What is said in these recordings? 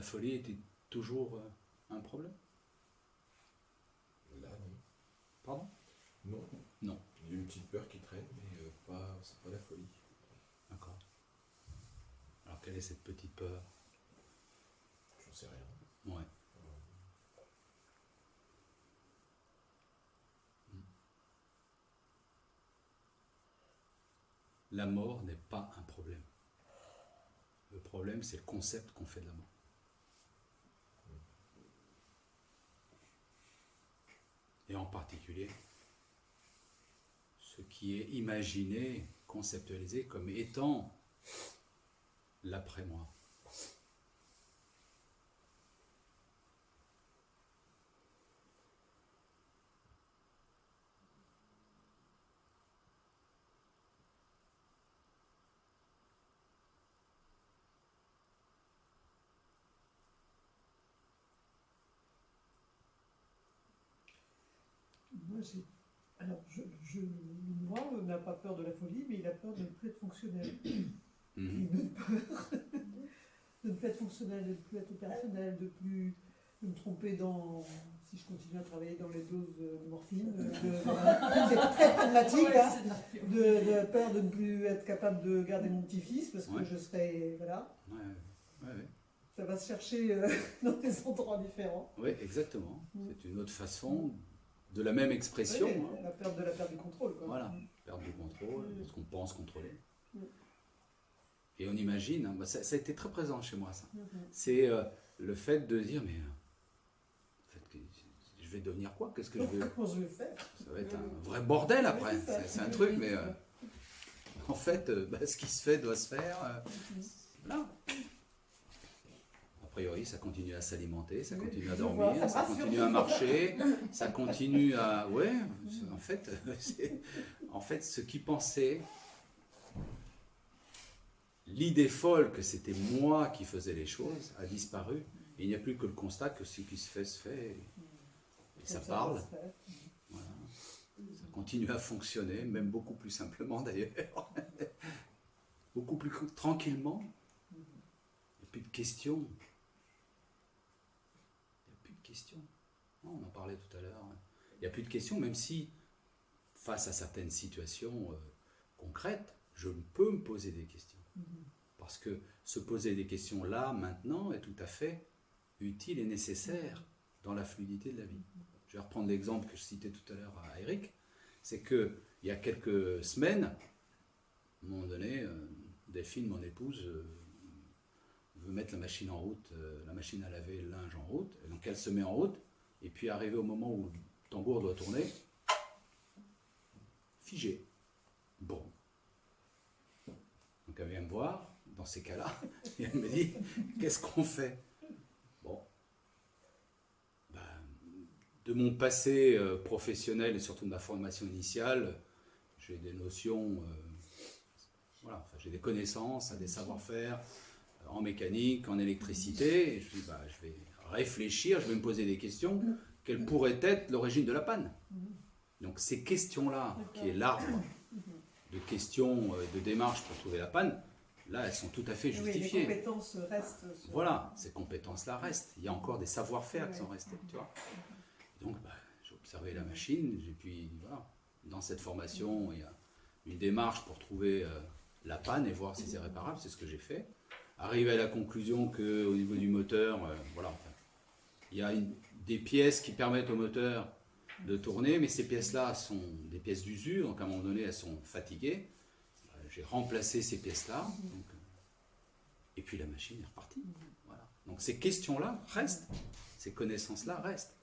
la folie était toujours un problème? Là, non. Pardon? Non. Non. Il y a une petite peur qui traîne, mais c'est pas la folie. D'accord. Alors quelle est cette petite peur? J'en sais rien. Ouais. La mort n'est pas un problème. Le problème, c'est le concept qu'on fait de la mort. Et en particulier, ce qui est imaginé, conceptualisé comme étant l'après-moi. Moi, le moi n'a pas peur de la folie, mais il a peur de ne plus être fonctionnel. Il a une peur de ne plus être fonctionnel, de ne plus être opérationnel, de me tromper si je continue à travailler dans les doses de morphine. C'est très pragmatique, de peur de ne plus être capable de garder mon petit-fils, parce que je serai... Voilà. Ouais. Ça va se chercher dans des endroits différents. Oui, exactement. C'est une autre façon de la même expression. Oui, la perte du contrôle. Quoi. Voilà, perte du contrôle, ce qu'on pense contrôler. Et on imagine, ça a été très présent chez moi, ça. C'est le fait de dire, mais en fait, je vais devenir quoi? Qu'est-ce que je vais... Comment je vais faire? Ça va être un vrai bordel après. C'est un truc, mais en fait, ce qui se fait doit se faire. Voilà. A priori, ça continue à s'alimenter, ça continue à dormir, ça continue à marcher, ça continue à... Ouais, en fait, ce qui pensait, l'idée folle que c'était moi qui faisais les choses a disparu. Et il n'y a plus que le constat que ce qui se fait, et ça parle. Voilà. Ça continue à fonctionner, même beaucoup plus simplement d'ailleurs. Beaucoup plus tranquillement. Il n'y a plus de questions. Non, on en parlait tout à l'heure. Il n'y a plus de questions, même si, face à certaines situations concrètes, je peux me poser des questions. Parce que se poser des questions là, maintenant, est tout à fait utile et nécessaire dans la fluidité de la vie. Je vais reprendre l'exemple que je citais tout à l'heure à Eric. C'est qu'il y a quelques semaines, à un moment donné, Delphine, mon épouse, veut mettre la machine en route, la machine à laver le linge en route, et donc elle se met en route, et puis arrivé au moment où le tambour doit tourner, figé. Bon. Donc elle vient me voir, dans ces cas-là, et elle me dit, qu'est-ce qu'on fait? Bon. De mon passé professionnel et surtout de ma formation initiale, j'ai des notions, j'ai des connaissances, des savoir-faire, en mécanique, en électricité, et je dis, je vais réfléchir, je vais me poser des questions, quelle pourrait être l'origine de la panne? Donc ces questions-là, qui est l'arbre de questions, de démarches pour trouver la panne, là, elles sont tout à fait justifiées. Les compétences restent. Voilà, ces compétences-là restent. Il y a encore des savoir-faire qui sont restés, tu vois. Donc, j'ai observé la machine, et puis, voilà. Dans cette formation, il y a une démarche pour trouver la panne et voir si c'est réparable, c'est ce que j'ai fait. Arrivé à la conclusion qu'au niveau du moteur, il y a des pièces qui permettent au moteur de tourner, mais ces pièces-là sont des pièces d'usure, donc à un moment donné, elles sont fatiguées. J'ai remplacé ces pièces-là, et puis la machine est repartie. Voilà. Donc ces questions-là restent, ces connaissances-là restent.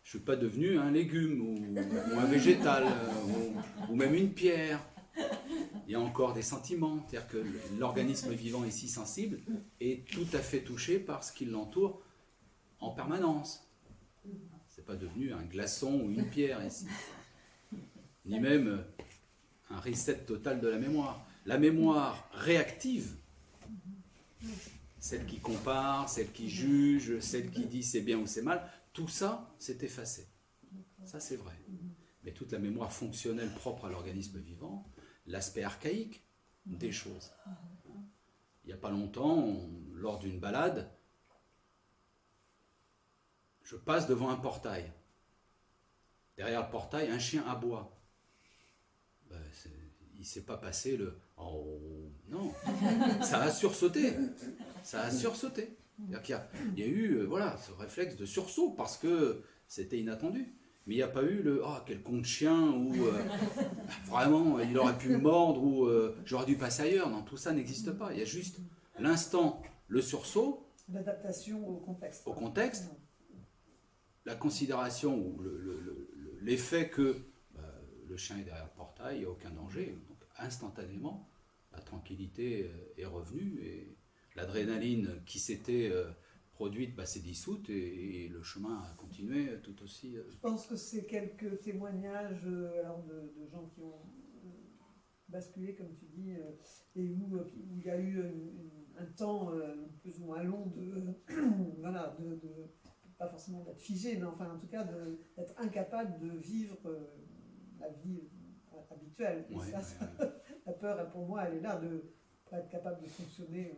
Je ne suis pas devenu un légume ou un végétal, ou même une pierre. Il y a encore des sentiments, c'est-à-dire que l'organisme vivant ici sensible est tout à fait touché par ce qui l'entoure en permanence. C'est pas devenu un glaçon ou une pierre ici, ni même un reset total de la mémoire. La mémoire réactive, celle qui compare, celle qui juge, celle qui dit c'est bien ou c'est mal, tout ça s'est effacé. Ça c'est vrai. Mais toute la mémoire fonctionnelle propre à l'organisme vivant, l'aspect archaïque des choses. Il n'y a pas longtemps, lors d'une balade, je passe devant un portail. Derrière le portail, un chien aboie. Ben, il ne s'est pas passé le « oh » non, ça a sursauté. Ça a sursauté. C'est-à-dire qu'il y a eu ce réflexe de sursaut parce que c'était inattendu. Mais il n'y a pas eu le « ah, quel con de chien » ou vraiment, il aurait pu me mordre ou j'aurais dû passer ailleurs. Non, tout ça n'existe pas. Il y a juste l'instant, le sursaut. L'adaptation au contexte. Au contexte, la considération ou l'effet que le chien est derrière le portail, il n'y a aucun danger. Donc instantanément, la tranquillité est revenue et l'adrénaline qui s'était produite s'est dissoute et le chemin a continué tout aussi. Je pense que c'est quelques témoignages de gens qui ont basculé, comme tu dis, et où il y a eu un temps plus ou moins long de pas forcément d'être figé, mais enfin en tout cas d'être incapable de vivre la vie habituelle. Et la peur, pour moi, elle est là de ne pas être capable de fonctionner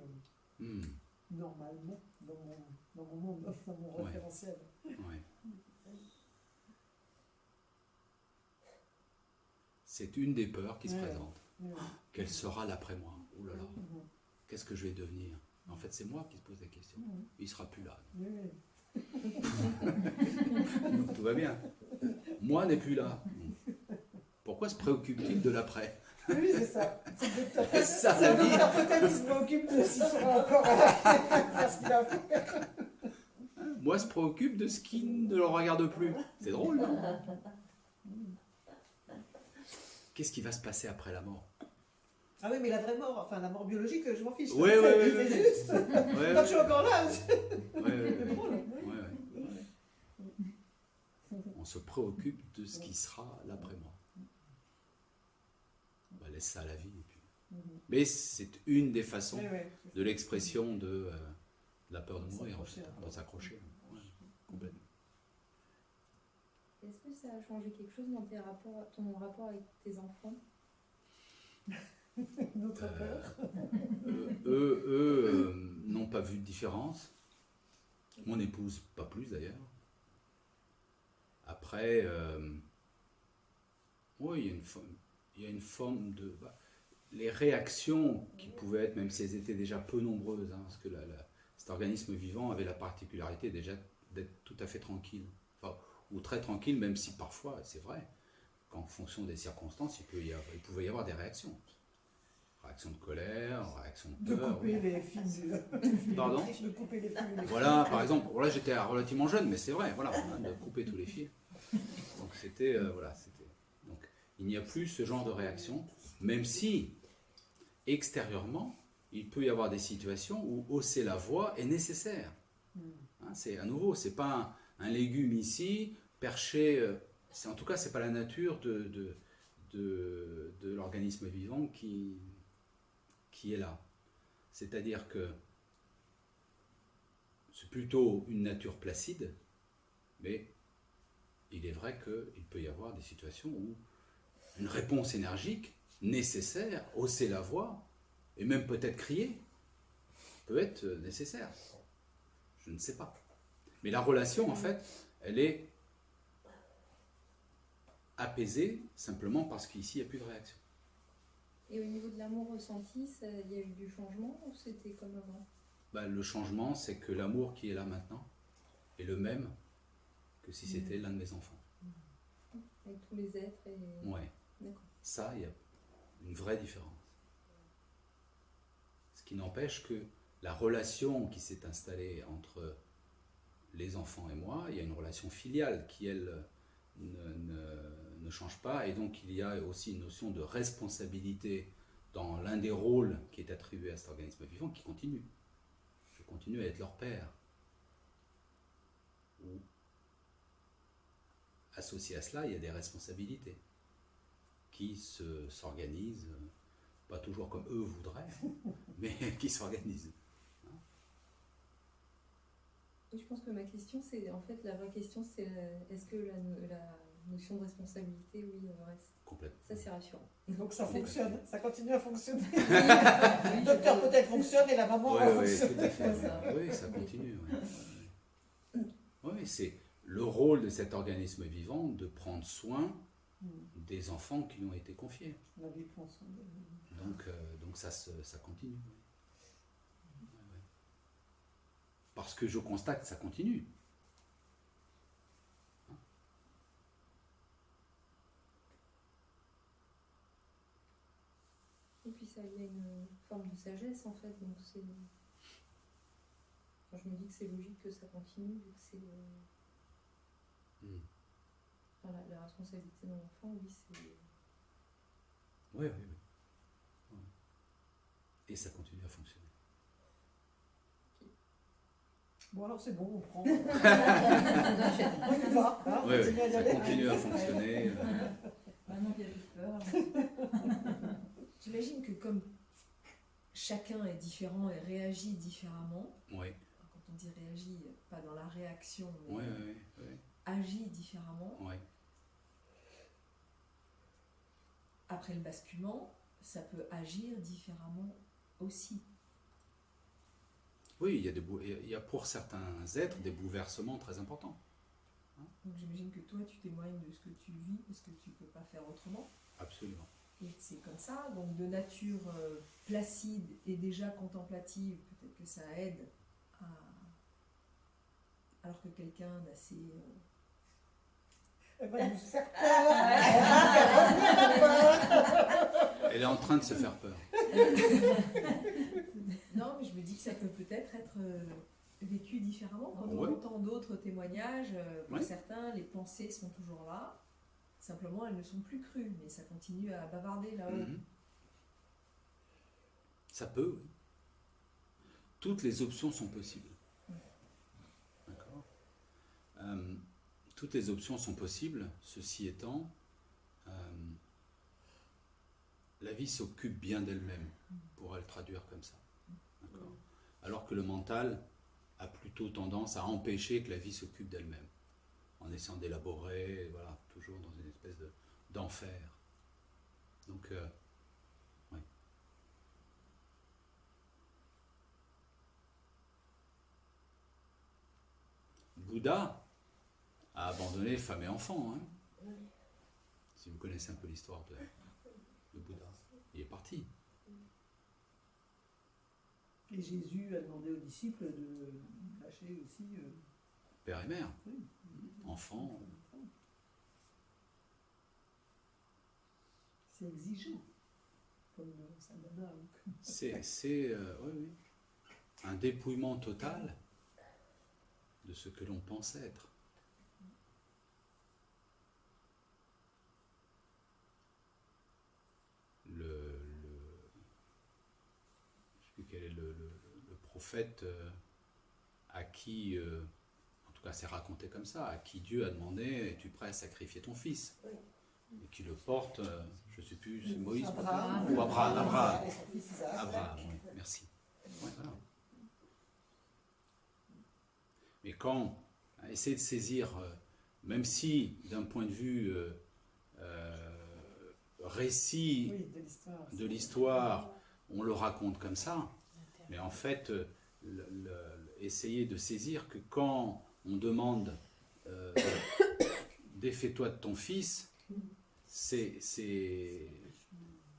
normalement dans mon monde, dans mon référentiel. C'est une des peurs qui se présente. Quel sera l'après-moi? Ouh là là, qu'est-ce que je vais devenir? En fait, c'est moi qui se pose la question. Il ne sera plus là. Tout va bien. Moi n'est plus là. Pourquoi se préoccupe-t-il de l'après? Oui, c'est ça. C'est ça la vie. Peut-être qu'il se préoccupe de s'il sera encore à ce qu'il a fait. Moi se préoccupe de ce qui ne le regarde plus. C'est drôle, non? Qu'est-ce qui va se passer après la mort? Ah oui, mais la vraie mort, enfin la mort biologique, je m'en fiche. Oui. C'est juste. Tant que je suis encore là. On se préoccupe de ce qui sera l'après-mort. On laisse ça à la vie. Et puis. Mais c'est une des façons de l'expression de la peur de mourir, de s'accrocher. Complètement. Est-ce que ça a changé quelque chose dans ton rapport avec tes enfants? Notre peur. Eux n'ont pas vu de différence. Mon épouse, pas plus d'ailleurs. Après, il y a une forme de... les réactions qui pouvaient être, même si elles étaient déjà peu nombreuses, parce que cet organisme vivant avait la particularité déjà d'être tout à fait tranquille. Ou très tranquille, même si parfois, c'est vrai, qu'en fonction des circonstances, il pouvait y avoir des réactions. Réaction de colère, réaction de peur. De couper les fils. Pardon ? De couper les fils. Voilà, par exemple, là j'étais relativement jeune, mais c'est vrai, de couper tous les fils. Donc c'était, Donc il n'y a plus ce genre de réaction, même si, extérieurement, il peut y avoir des situations où hausser la voix est nécessaire. C'est à nouveau, c'est pas un légume ici, perché, en tout cas c'est pas la nature de l'organisme vivant qui est là. C'est-à-dire que c'est plutôt une nature placide, mais il est vrai qu'il peut y avoir des situations où une réponse énergique nécessaire, hausser la voix, et même peut-être crier, peut être nécessaire. Je ne sais pas. Mais la relation, en fait, elle est apaisée simplement parce qu'ici, il n'y a plus de réaction. Et au niveau de l'amour ressenti, il y a eu du changement ou c'était comme avant? Le changement, c'est que l'amour qui est là maintenant est le même que si c'était l'un de mes enfants. Avec tous les êtres Ouais. D'accord. Ça, il y a une vraie différence. Ce qui n'empêche que la relation qui s'est installée entre les enfants et moi, il y a une relation filiale qui, elle, ne change pas, et donc il y a aussi une notion de responsabilité dans l'un des rôles qui est attribué à cet organisme vivant qui continue. Je continue à être leur père. Ou, associé à cela, il y a des responsabilités qui s'organisent, pas toujours comme eux voudraient, mais qui s'organisent. Je pense que ma question, c'est en fait la vraie question, c'est est-ce que la notion de responsabilité, reste. Complètement. Ça, c'est rassurant. Donc ça fonctionne, ça continue à fonctionner. Le docteur peut-être fonctionne et la maman fonctionne. Tout à fait. Oui, ça continue. Oui, Oui, c'est le rôle de cet organisme vivant de prendre soin des enfants qui lui ont été confiés. La vie prend soin d'elle. Donc ça continue. Parce que je constate que ça continue. Et puis ça, il y a une forme de sagesse en fait, donc c'est... Enfin, je me dis que c'est logique que ça continue, vu que c'est... Enfin, la responsabilité de l'enfant, oui, c'est... Oui. Et ça continue à fonctionner. Bon, alors c'est bon, on prend. On y va. Hein, Oui, ça continue à fonctionner. Maintenant qu'il y a plus peur. J'imagine que comme chacun est différent et réagit différemment, Oui. quand on dit réagit, pas dans la réaction, mais Oui. agit différemment, Oui. après le basculement, ça peut agir différemment aussi. Oui, il y a pour certains êtres des bouleversements très importants. Donc j'imagine que toi, tu témoignes de ce que tu vis parce que tu ne peux pas faire autrement. Absolument. Et c'est comme ça, donc de nature placide et déjà contemplative, peut-être que ça aide à... Alors que quelqu'un d'assez... Elle va nous faire peur. Elle va revenir la peur. Elle est en train de se faire peur. Non, mais je me dis que ça peut peut-être être vécu différemment. Quand Ouais. on entend d'autres témoignages, pour Ouais. certains, les pensées sont toujours là. Simplement, elles ne sont plus crues, mais ça continue à bavarder là-haut. Ça peut, oui. Toutes les options sont possibles. D'accord. Toutes les options sont possibles, ceci étant, la vie s'occupe bien d'elle-même, on pourrait le traduire comme ça. D'accord. Alors que le mental a plutôt tendance à empêcher que la vie s'occupe d'elle-même, en essayant d'élaborer, voilà, toujours dans une espèce d'enfer. Donc, oui. Bouddha a abandonné femme et enfant. Hein. Si vous connaissez un peu l'histoire de Bouddha, il est parti. Et Jésus a demandé aux disciples de lâcher aussi. Père et mère, Oui. enfant. C'est exigeant, comme Sadhana. C'est oui. Un dépouillement total de ce que l'on pense être. Je ne sais plus quel est le prophète à qui, en tout cas c'est raconté comme ça, à qui Dieu a demandé, es-tu prêt à sacrifier ton fils? Et qui le porte, je ne sais plus, c'est Moïse Abraham. ou Abraham. Et son fils Isaac. Abraham, oui, merci. Ouais, voilà. Mais quand, essayer de saisir, même si d'un point de vue récit Oui, de l'histoire, on le raconte comme ça, mais en fait, essayer de saisir que quand on demande défais-toi de ton fils, c'est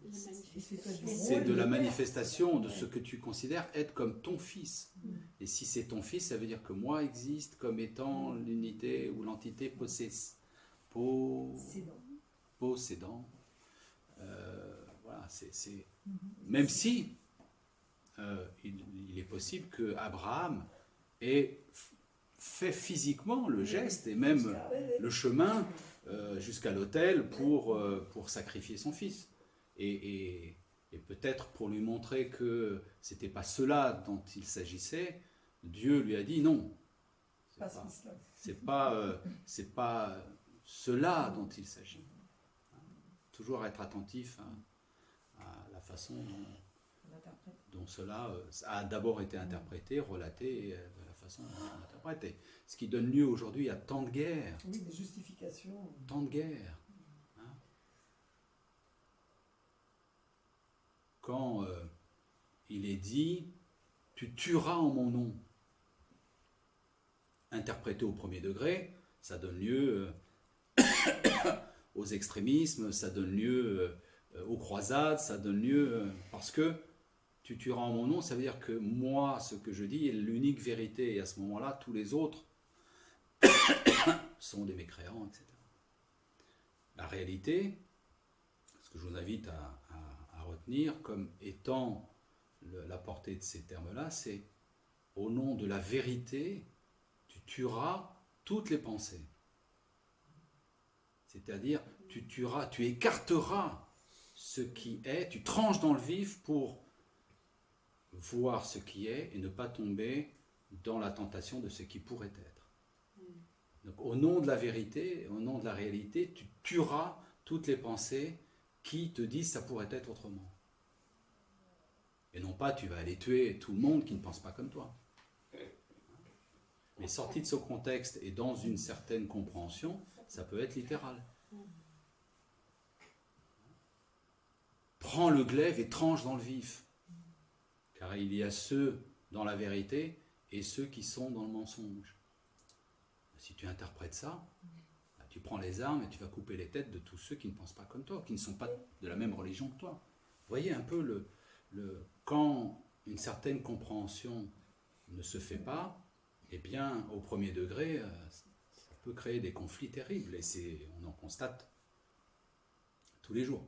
de la manifestation de ce que tu considères être comme ton fils. Et si c'est ton fils, ça veut dire que moi existe comme étant l'unité ou l'entité possédant. Voilà, même si il est possible que Abraham ait fait physiquement le geste et même le chemin jusqu'à l'autel pour sacrifier son fils. Et peut-être pour lui montrer que c'était pas cela dont il s'agissait, Dieu lui a dit non. C'est pas cela dont il s'agit. Toujours être attentif à la façon dont cela a d'abord été interprété, relaté, et de la façon dont on interprète. Et ce qui donne lieu aujourd'hui à tant de guerres. Oui, des justifications. Tant de guerres. Hein. Quand il est dit, tu tueras en mon nom. interprété au premier degré, ça donne lieu aux extrémismes, ça donne lieu aux croisades, ça donne lieu... parce que tu tueras en mon nom, ça veut dire que moi, ce que je dis est l'unique vérité, et à ce moment-là, tous les autres sont des mécréants, etc. La réalité, ce que je vous invite à retenir comme étant la portée de ces termes-là, c'est au nom de la vérité, tu tueras toutes les pensées. C'est-à-dire, tu écarteras ce qui est, tu tranches dans le vif pour voir ce qui est et ne pas tomber dans la tentation de ce qui pourrait être. Donc, au nom de la vérité, au nom de la réalité, tu tueras toutes les pensées qui te disent ça pourrait être autrement. Et non pas tu vas aller tuer tout le monde qui ne pense pas comme toi. Mais sorti de ce contexte et dans une certaine compréhension, ça peut être littéral. Prends le glaive et tranche dans le vif. Car il y a ceux dans la vérité et ceux qui sont dans le mensonge. Si tu interprètes ça, tu prends les armes et tu vas couper les têtes de tous ceux qui ne pensent pas comme toi, qui ne sont pas de la même religion que toi. Vous voyez un peu quand une certaine compréhension ne se fait pas, eh bien, au premier degré, ça peut créer des conflits terribles, et on en constate tous les jours.